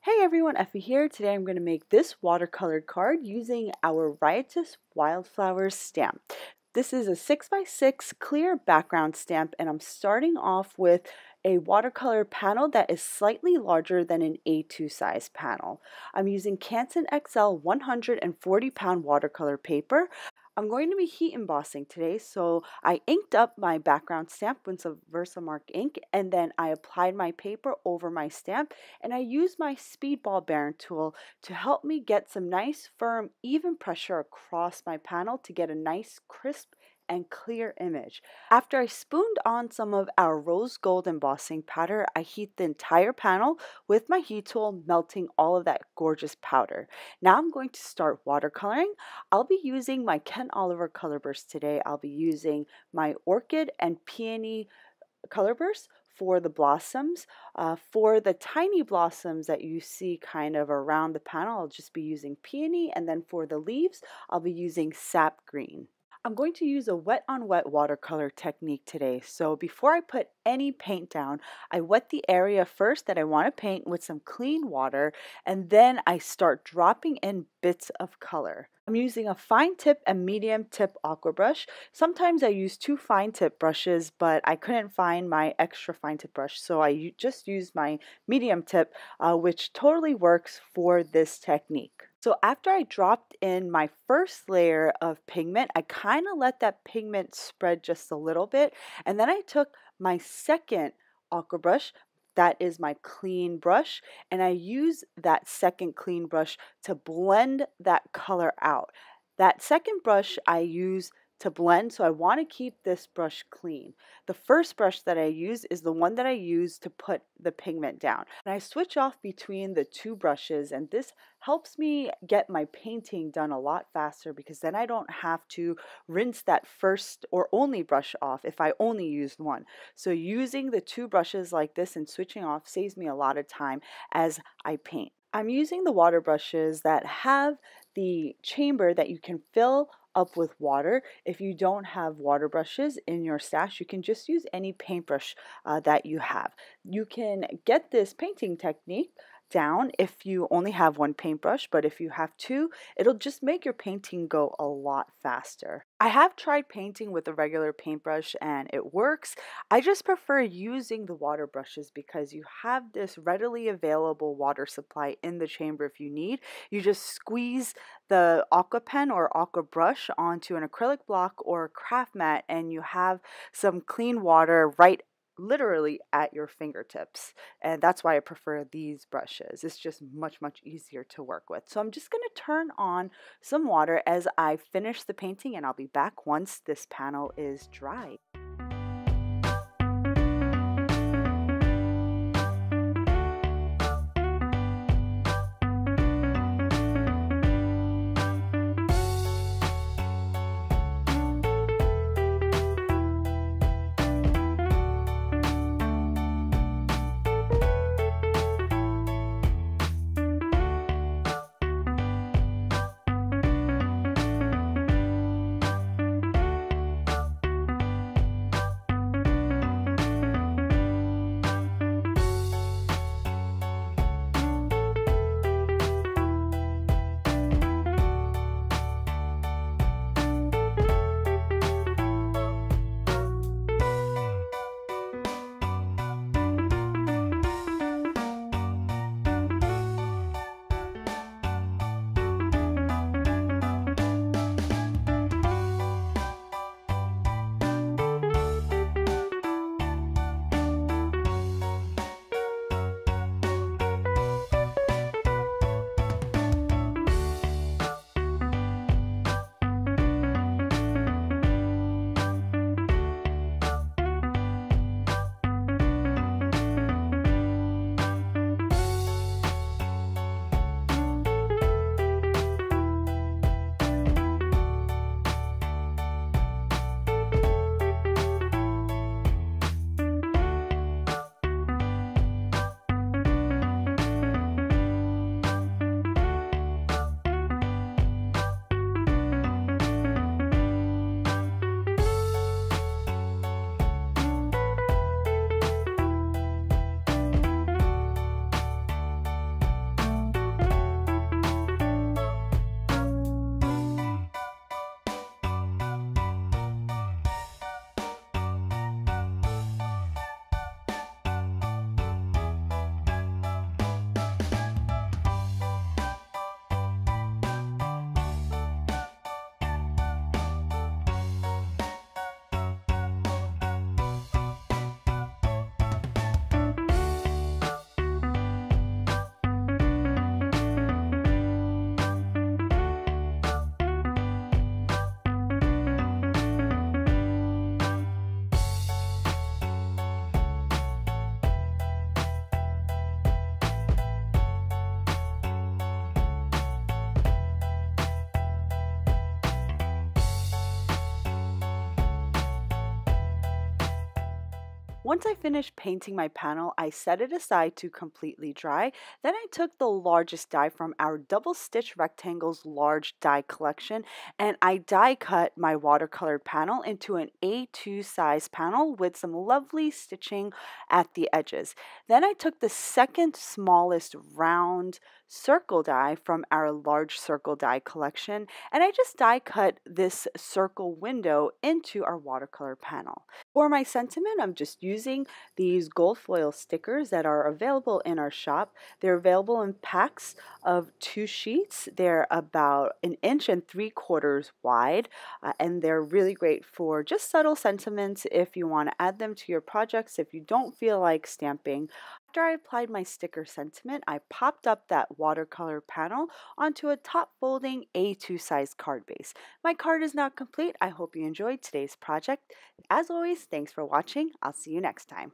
Hey everyone, Effie here. Today I'm going to make this watercolored card using our Riotous Wildflowers stamp. This is a 6x6 clear background stamp, and I'm starting off with a watercolor panel that is slightly larger than an A2 size panel. I'm using Canson XL 140-pound watercolor paper. I'm going to be heat embossing today, so I inked up my background stamp with some Versamark ink, and then I applied my paper over my stamp, and I used my speedball bearing tool to help me get some nice, firm, even pressure across my panel to get a nice, crisp, and clear image. After I spooned on some of our rose gold embossing powder, I heat the entire panel with my heat tool, melting all of that gorgeous powder. Now I'm going to start watercoloring. I'll be using my Ken Oliver color burst today. I'll be using my Orchid and Peony color burst for the blossoms. For the tiny blossoms that you see kind of around the panel, I'll just be using Peony, and then for the leaves, I'll be using sap green. I'm going to use a wet on wet watercolor technique today. So before I put any paint down, I wet the area first that I want to paint with some clean water, and then I start dropping in bits of color. I'm using a fine tip and medium tip aqua brush. Sometimes I use two fine tip brushes, but I couldn't find my extra fine tip brush, so I just used my medium tip, which totally works for this technique. So after I dropped in my first layer of pigment, I kind of let that pigment spread just a little bit, and then I took my second aqua brush, that is my clean brush, and I use that second clean brush to blend that color out. That second brush I use to blend, so I want to keep this brush clean. The first brush that I use is the one that I use to put the pigment down. And I switch off between the two brushes, and this helps me get my painting done a lot faster because then I don't have to rinse that first or only brush off if I only used one. So using the two brushes like this and switching off saves me a lot of time as I paint. I'm using the water brushes that have the chamber that you can fill up with water. If you don't have water brushes in your stash, you can just use any paintbrush that you have. You can get this painting technique down if you only have one paintbrush, but if you have two, it'll just make your painting go a lot faster. I have tried painting with a regular paintbrush and it works. I just prefer using the water brushes because you have this readily available water supply in the chamber if you need. You just squeeze the aqua pen or aqua brush onto an acrylic block or a craft mat, and you have some clean water right literally at your fingertips, and that's why I prefer these brushes. It's just much easier to work with. So I'm just going to turn on some water as I finish the painting, and I'll be back once this panel is dry. Once I finished painting my panel, I set it aside to completely dry. Then I took the largest die from our double stitch rectangles large die collection and I die cut my watercolored panel into an A2 size panel with some lovely stitching at the edges. Then I took the second smallest round circle die from our large circle die collection and I just die cut this circle window into our watercolor panel. For my sentiment, I'm just using these gold foil stickers that are available in our shop. They're available in packs of 2 sheets. They're about 1.75 inches wide, and they're really great for just subtle sentiments if you want to add them to your projects if you don't feel like stamping. After I applied my sticker sentiment, I popped up that watercolor panel onto a top folding A2 size card base. My card is now complete. I hope you enjoyed today's project. As always, thanks for watching. I'll see you next time.